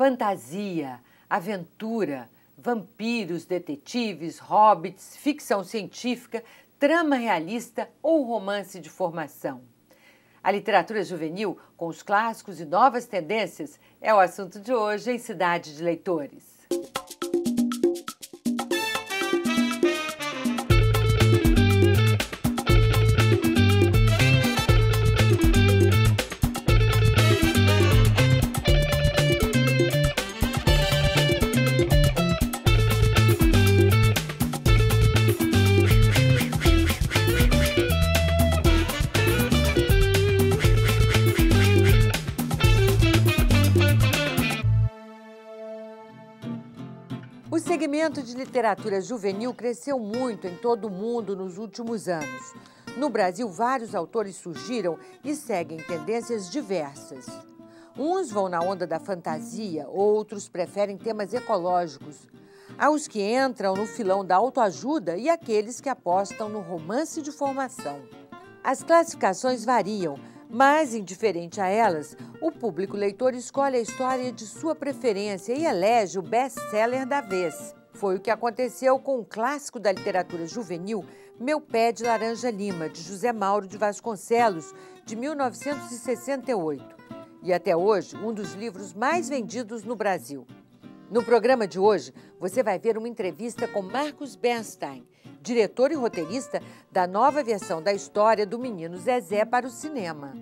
fantasia, aventura, vampiros, detetives, hobbits, ficção científica, trama realista ou romance de formação. A literatura juvenil, com os clássicos e novas tendências, é o assunto de hoje em Cidade de Leitores. O segmento de literatura juvenil cresceu muito em todo o mundo nos últimos anos. No Brasil, vários autores surgiram e seguem tendências diversas. Uns vão na onda da fantasia, outros preferem temas ecológicos. Há os que entram no filão da autoajuda e aqueles que apostam no romance de formação. As classificações variam, mas, indiferente a elas, o público leitor escolhe a história de sua preferência e elege o best-seller da vez. Foi o que aconteceu com o clássico da literatura juvenil, Meu Pé de Laranja Lima, de José Mauro de Vasconcelos, de 1968. E até hoje, um dos livros mais vendidos no Brasil. No programa de hoje, você vai ver uma entrevista com Marcos Bernstein, diretor e roteirista da nova versão da história do Menino Zezé para o cinema.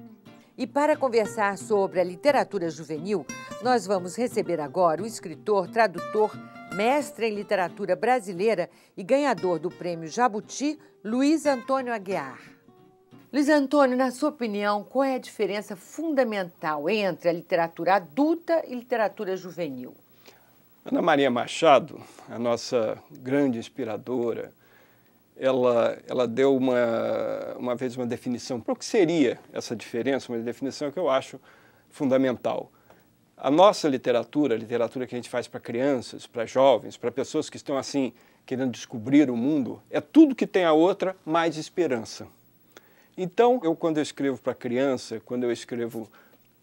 E para conversar sobre a literatura juvenil, nós vamos receber agora o escritor, tradutor, mestre em literatura brasileira e ganhador do Prêmio Jabuti, Luiz Antônio Aguiar. Luiz Antônio, na sua opinião, qual é a diferença fundamental entre a literatura adulta e literatura juvenil? Ana Maria Machado, a nossa grande inspiradora, ela deu uma vez uma definição para o que seria essa diferença, uma definição que eu acho fundamental. A nossa literatura, a literatura que a gente faz para crianças, para jovens, para pessoas que estão assim querendo descobrir o mundo, é tudo que tem a outra mais esperança. Então, quando eu escrevo para criança, quando eu escrevo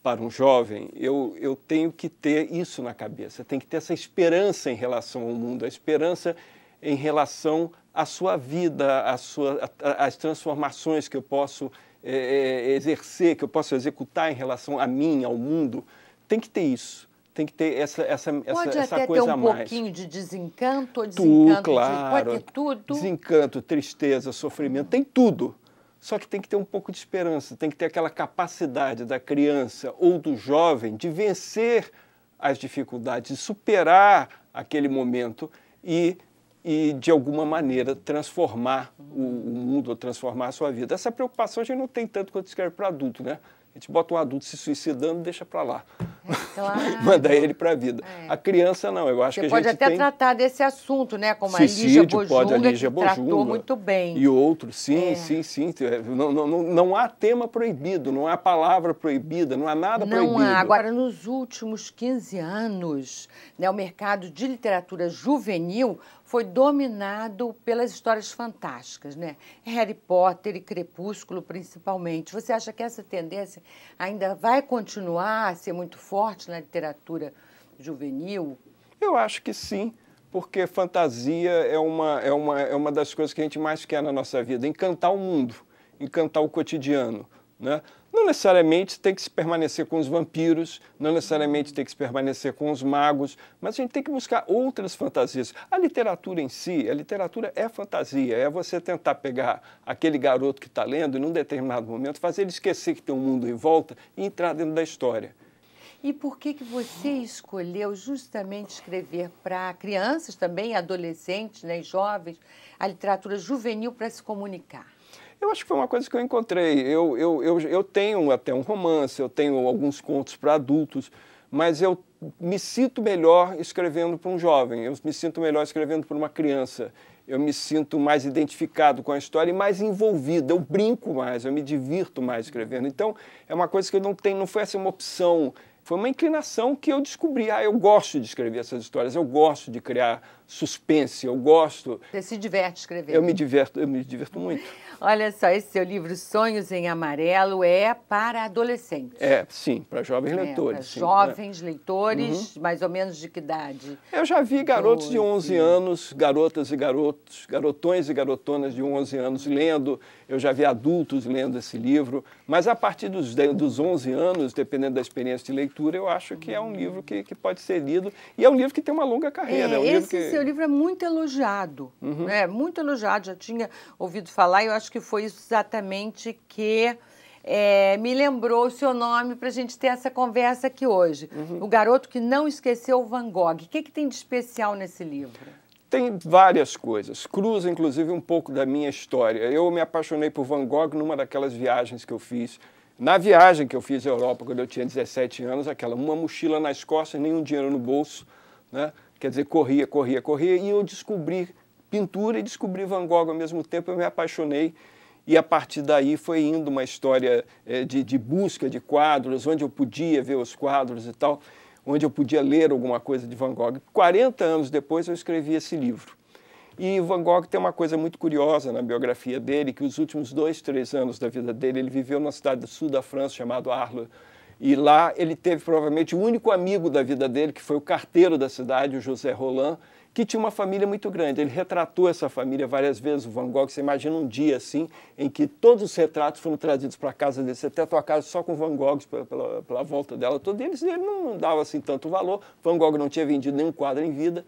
para um jovem, eu tenho que ter isso na cabeça, tem que ter essa esperança em relação ao mundo, a esperança em relação à sua vida, às transformações que eu posso exercer, que eu posso executar em relação a mim, ao mundo. Tem que ter isso, tem que ter essa coisa a mais. Pode até ter um pouquinho de desencanto ou desencanto? Claro, pode ter tudo? Desencanto, tristeza, sofrimento, tem tudo. Só que tem que ter um pouco de esperança, tem que ter aquela capacidade da criança ou do jovem de vencer as dificuldades, de superar aquele momento e de alguma maneira, transformar o mundo, ou transformar a sua vida. Essa preocupação a gente não tem tanto quanto escreve para adulto, né? A gente bota um adulto se suicidando e deixa para lá. Claro. Manda ele para a vida. A criança não, eu acho que a gente pode até tratar desse assunto, né? Como a Lígia Bojunga, que tratou muito bem. E outros, sim. Não há tema proibido, não há palavra proibida, não há nada proibido. Não há. Agora, nos últimos 15 anos, né, o mercado de literatura juvenil foi dominado pelas histórias fantásticas, né? Harry Potter e Crepúsculo, principalmente. Você acha que essa tendência ainda vai continuar a ser muito forte na literatura juvenil? Eu acho que sim, porque fantasia é uma das coisas que a gente mais quer na nossa vida, encantar o mundo, encantar o cotidiano, né? Não necessariamente tem que se permanecer com os vampiros, não necessariamente tem que se permanecer com os magos, mas a gente tem que buscar outras fantasias. A literatura em si, a literatura é fantasia, é você tentar pegar aquele garoto que está lendo e, num determinado momento, fazer ele esquecer que tem um mundo em volta e entrar dentro da história. E por que você escolheu justamente escrever para crianças também, adolescentes, né, jovens, a literatura juvenil para se comunicar? Eu acho que foi uma coisa que eu encontrei. Eu tenho até um romance, eu tenho alguns contos para adultos, mas eu me sinto melhor escrevendo para um jovem, eu me sinto melhor escrevendo para uma criança. Eu me sinto mais identificado com a história e mais envolvido, eu brinco mais, eu me divirto mais escrevendo. Então, é uma coisa que eu não foi assim uma opção Foi uma inclinação que eu descobri. Eu gosto de escrever essas histórias, eu gosto de criar suspense, eu gosto... Você se diverte escrevendo? Eu me diverto muito. Olha só, esse seu livro Sonhos em Amarelo é para adolescentes. Sim, para jovens leitores. Para jovens leitores, mais ou menos de que idade? Eu já vi garotos de 11 anos, garotas e garotos, garotões e garotonas de 11 anos lendo, eu já vi adultos lendo esse livro, mas a partir dos 11 anos, dependendo da experiência de leitura, eu acho que é um livro que pode ser lido, e é um livro que tem uma longa carreira. Seu livro é muito elogiado, muito elogiado, já tinha ouvido falar, e eu acho que foi isso exatamente que me lembrou o seu nome para a gente ter essa conversa aqui hoje. O Garoto que Não Esqueceu Van Gogh. O que tem de especial nesse livro? Tem várias coisas, cruza inclusive um pouco da minha história. Eu me apaixonei por Van Gogh numa daquelas viagens que eu fiz. Na viagem que eu fiz à Europa, quando eu tinha 17 anos, uma mochila nas costas, nenhum dinheiro no bolso, né? Quer dizer, corria, e eu descobri pintura e descobri Van Gogh ao mesmo tempo, eu me apaixonei. E a partir daí foi indo uma história de busca de quadros, onde eu podia ver os quadros e tal, onde eu podia ler alguma coisa de Van Gogh. 40 anos depois eu escrevi esse livro. E Van Gogh tem uma coisa muito curiosa na biografia dele, que os últimos 2, 3 anos da vida dele, ele viveu numa cidade do sul da França, chamada Arles. E lá ele teve provavelmente o único amigo da vida dele, que foi o carteiro da cidade, o José Roland, que tinha uma família muito grande. Ele retratou essa família várias vezes, o Van Gogh. Você imagina um dia assim, em que todos os retratos foram trazidos para a casa dele. Você até a tua casa só com Van Gogh pela volta dela. Todos eles, ele não dava assim tanto valor. Van Gogh não tinha vendido nenhum quadro em vida,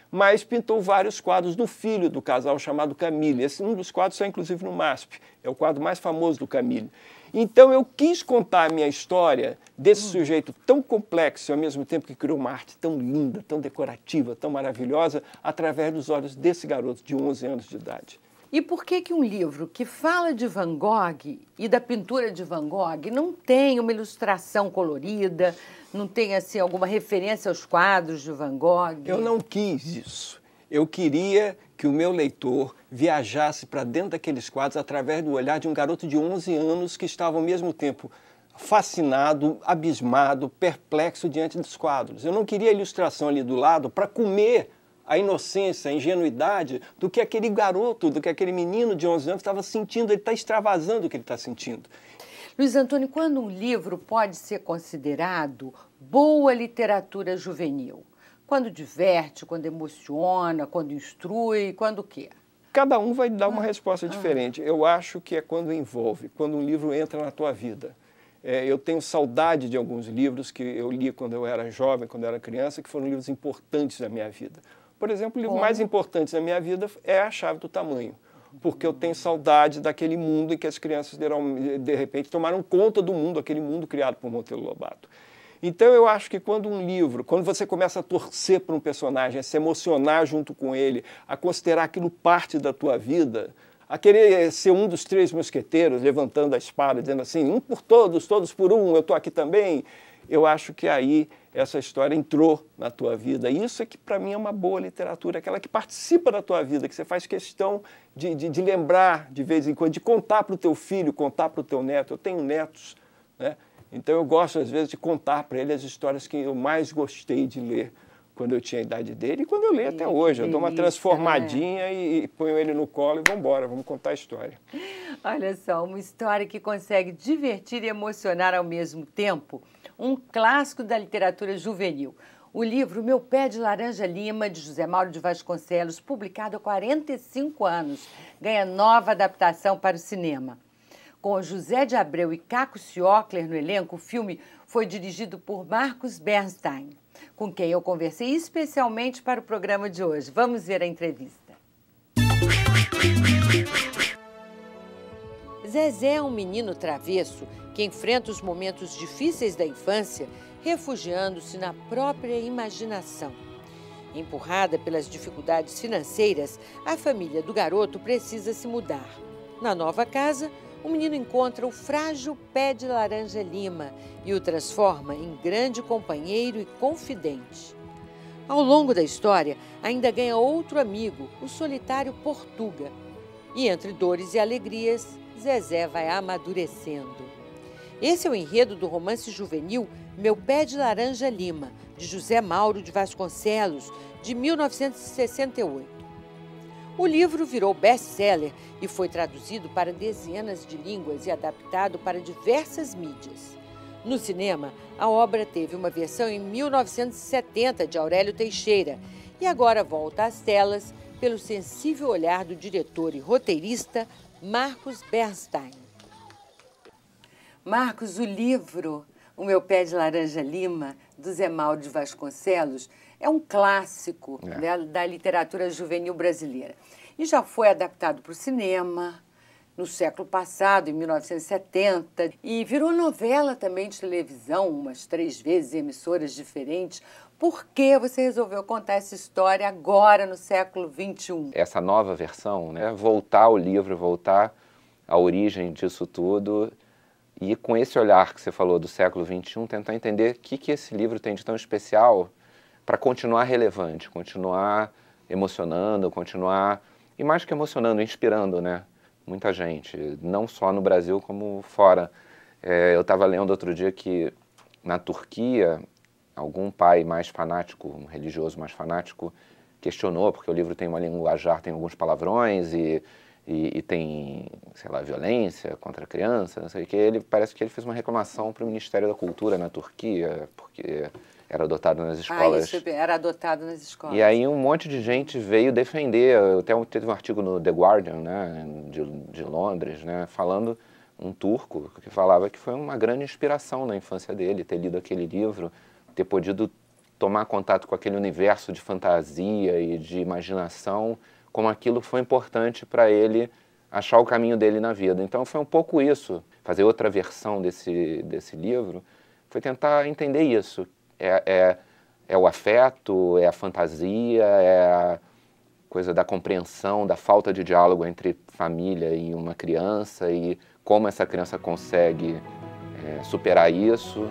mas pintou vários quadros do filho do casal chamado Camille. Um dos quadros está inclusive no MASP, é o quadro mais famoso do Camille. Então eu quis contar a minha história desse sujeito tão complexo e ao mesmo tempo que criou uma arte tão linda, tão decorativa, tão maravilhosa, através dos olhos desse garoto de 11 anos de idade. E por que um livro que fala de Van Gogh e da pintura de Van Gogh não tem uma ilustração colorida, não tem assim alguma referência aos quadros de Van Gogh? Eu não quis isso. Eu queria que o meu leitor viajasse para dentro daqueles quadros através do olhar de um garoto de 11 anos que estava ao mesmo tempo fascinado, abismado, perplexo diante dos quadros. Eu não queria a ilustração ali do lado para comer a inocência, a ingenuidade do que aquele garoto, do que aquele menino de 11 anos estava sentindo. Ele está extravasando o que ele está sentindo. Luiz Antônio, quando um livro pode ser considerado boa literatura juvenil? Quando diverte, quando emociona, quando instrui, quando o quê? Cada um vai dar uma resposta diferente. Eu acho que é quando envolve, quando um livro entra na tua vida. Eu tenho saudade de alguns livros que eu li quando eu era jovem, quando eu era criança, que foram livros importantes na minha vida. Por exemplo, o livro mais importante da minha vida é A Chave do Tamanho, porque eu tenho saudade daquele mundo em que as crianças, de repente, tomaram conta do mundo, aquele mundo criado por Monteiro Lobato. Então eu acho que quando um livro, quando você começa a torcer por um personagem, a se emocionar junto com ele, a considerar aquilo parte da tua vida, a querer ser um dos 3 mosqueteiros, levantando a espada, dizendo assim, um por todos, todos por um, eu estou aqui também, eu acho que aí essa história entrou na tua vida. E isso é que para mim é uma boa literatura, aquela que participa da tua vida, que você faz questão de lembrar de vez em quando, de contar para o teu filho, contar para o teu neto. Eu tenho netos, né? Então eu gosto, às vezes, de contar para ele as histórias que eu mais gostei de ler quando eu tinha a idade dele e quando eu leio até hoje. Eu dou uma transformadinha e ponho ele no colo e vamos embora, vamos contar a história. Olha só, uma história que consegue divertir e emocionar ao mesmo tempo. Um clássico da literatura juvenil. O livro Meu Pé de Laranja Lima, de José Mauro de Vasconcelos, publicado há 45 anos, ganha nova adaptação para o cinema. Com José de Abreu e Caco Ciocler no elenco, o filme foi dirigido por Marcos Bernstein, com quem eu conversei especialmente para o programa de hoje. Vamos ver a entrevista. Zezé é um menino travesso que enfrenta os momentos difíceis da infância, refugiando-se na própria imaginação. Empurrada pelas dificuldades financeiras, a família do garoto precisa se mudar. Na nova casa, o menino encontra o frágil Pé de Laranja Lima e o transforma em grande companheiro e confidente. Ao longo da história, ainda ganha outro amigo, o solitário Portuga. E entre dores e alegrias, Zezé vai amadurecendo. Esse é o enredo do romance juvenil Meu Pé de Laranja Lima, de José Mauro de Vasconcelos, de 1968. O livro virou best-seller e foi traduzido para dezenas de línguas e adaptado para diversas mídias. No cinema, a obra teve uma versão em 1970 de Aurélio Teixeira e agora volta às telas pelo sensível olhar do diretor e roteirista Marcos Bernstein. Marcos, o livro O Meu Pé de Laranja Lima, do Zé Mauro de Vasconcelos, é um clássico da literatura juvenil brasileira. E já foi adaptado para o cinema no século passado, em 1970, e virou novela também de televisão, umas 3 vezes em emissoras diferentes. Por que você resolveu contar essa história agora, no século XXI? Essa nova versão, né? Voltar ao livro, voltar à origem disso tudo e com esse olhar que você falou do século XXI, tentar entender o que esse livro tem de tão especial para continuar relevante, continuar emocionando, continuar, e mais que emocionando, inspirando, né? Muita gente, não só no Brasil como fora. Eu estava lendo outro dia que na Turquia, algum pai mais fanático, um religioso mais fanático, questionou, porque o livro tem uma linguajar, tem alguns palavrões e tem, sei lá, violência contra a criança, não sei o que. Parece que ele fez uma reclamação para o Ministério da Cultura na Turquia, porque era adotado nas escolas. Isso, era adotado nas escolas. E aí um monte de gente veio defender, até teve um artigo no The Guardian, né, de Londres, né, falando, um turco, que falava que foi uma grande inspiração na infância dele, ter lido aquele livro, ter podido tomar contato com aquele universo de fantasia e de imaginação, como aquilo foi importante para ele achar o caminho dele na vida. Então foi um pouco isso, fazer outra versão desse livro, foi tentar entender isso. É o afeto, é a fantasia, é a coisa da compreensão, da falta de diálogo entre família e uma criança e como essa criança consegue superar isso.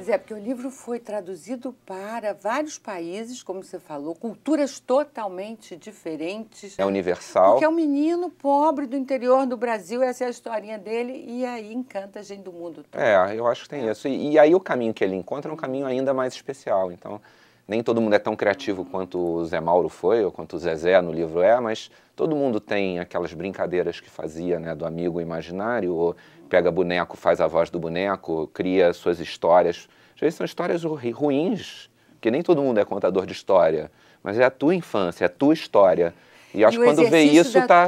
É porque o livro foi traduzido para vários países, como você falou, culturas totalmente diferentes. É universal. Porque é um menino pobre do interior do Brasil, essa é a historinha dele, e aí encanta a gente do mundo todo. Eu acho que tem isso. E aí o caminho que ele encontra é um caminho ainda mais especial. Então, nem todo mundo é tão criativo quanto o Zé Mauro foi, ou quanto o Zezé no livro mas todo mundo tem aquelas brincadeiras que fazia, né, do amigo imaginário, ou pega boneco, faz a voz do boneco, cria suas histórias. Às vezes são histórias ruins, porque nem todo mundo é contador de história, mas é a tua infância, é a tua história. E acho que quando vê isso, da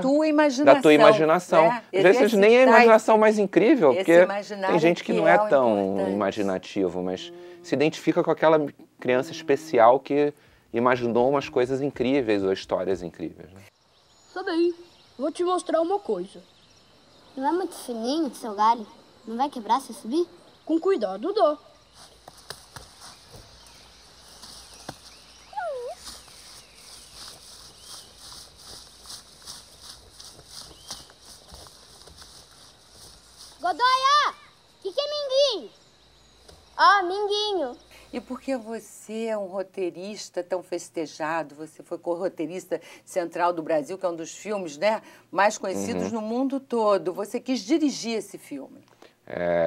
tua imaginação. Né? Às vezes nem é a imaginação mais incrível, porque tem gente que não é tão imaginativo, mas se identifica com aquela criança especial que imaginou umas coisas incríveis ou histórias incríveis. Né? Sobe aí, vou te mostrar uma coisa. Não é muito fininho, seu galho? Não vai quebrar se subir? Com cuidado, dó. Godoia! O que é minguinho? Minguinho. E por que você é um roteirista tão festejado? Você foi co-roteirista central do Brasil, que é um dos filmes, né, mais conhecidos no mundo todo. Você quis dirigir esse filme?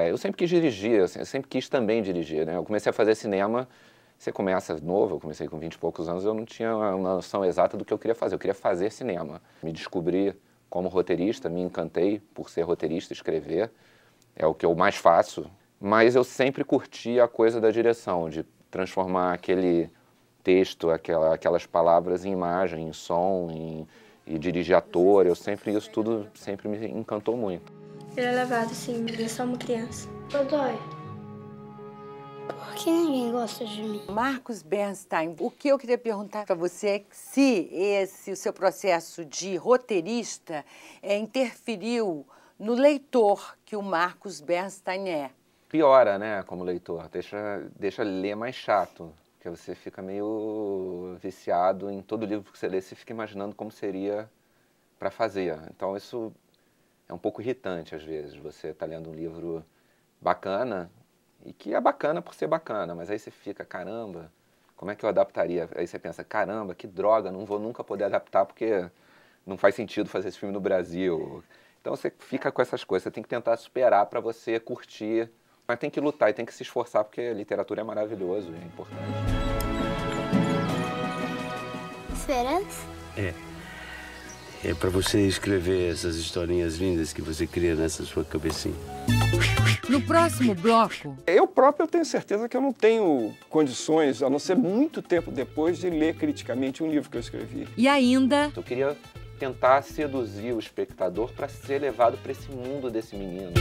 Eu sempre quis dirigir, eu sempre quis também dirigir. Né? Eu comecei a fazer cinema, você começa novo, eu comecei com 20 e poucos anos, eu não tinha uma noção exata do que eu queria fazer. Eu queria fazer cinema. Me descobri como roteirista, me encantei por ser roteirista, escrever. É o que eu mais faço. Mas eu sempre curti a coisa da direção, de transformar aquele texto, aquelas palavras em imagem, em som, e dirigir ator. Isso tudo sempre me encantou muito. Ele é levado, sim, mas é só uma criança. Godoy, por que ninguém gosta de mim? Marcos Bernstein, o que eu queria perguntar para você é se o seu processo de roteirista interferiu no leitor que o Marcos Bernstein é. Piora, né, como leitor, deixa ler mais chato, porque você fica meio viciado em todo livro que você lê, você fica imaginando como seria para fazer. Então isso é um pouco irritante às vezes, você está lendo um livro bacana, e que é bacana por ser bacana, mas aí você fica, caramba, como é que eu adaptaria? Aí você pensa, caramba, que droga, não vou nunca poder adaptar porque não faz sentido fazer esse filme no Brasil. Então você fica com essas coisas, você tem que tentar superar para você curtir, mas tem que lutar e tem que se esforçar, porque a literatura é maravilhoso e é importante. Esperança? É para você escrever essas historinhas lindas que você cria nessa sua cabecinha. No próximo bloco... Eu próprio tenho certeza que eu não tenho condições, a não ser muito tempo depois, de ler criticamente um livro que eu escrevi. E ainda... Eu queria tentar seduzir o espectador para ser levado para esse mundo desse menino.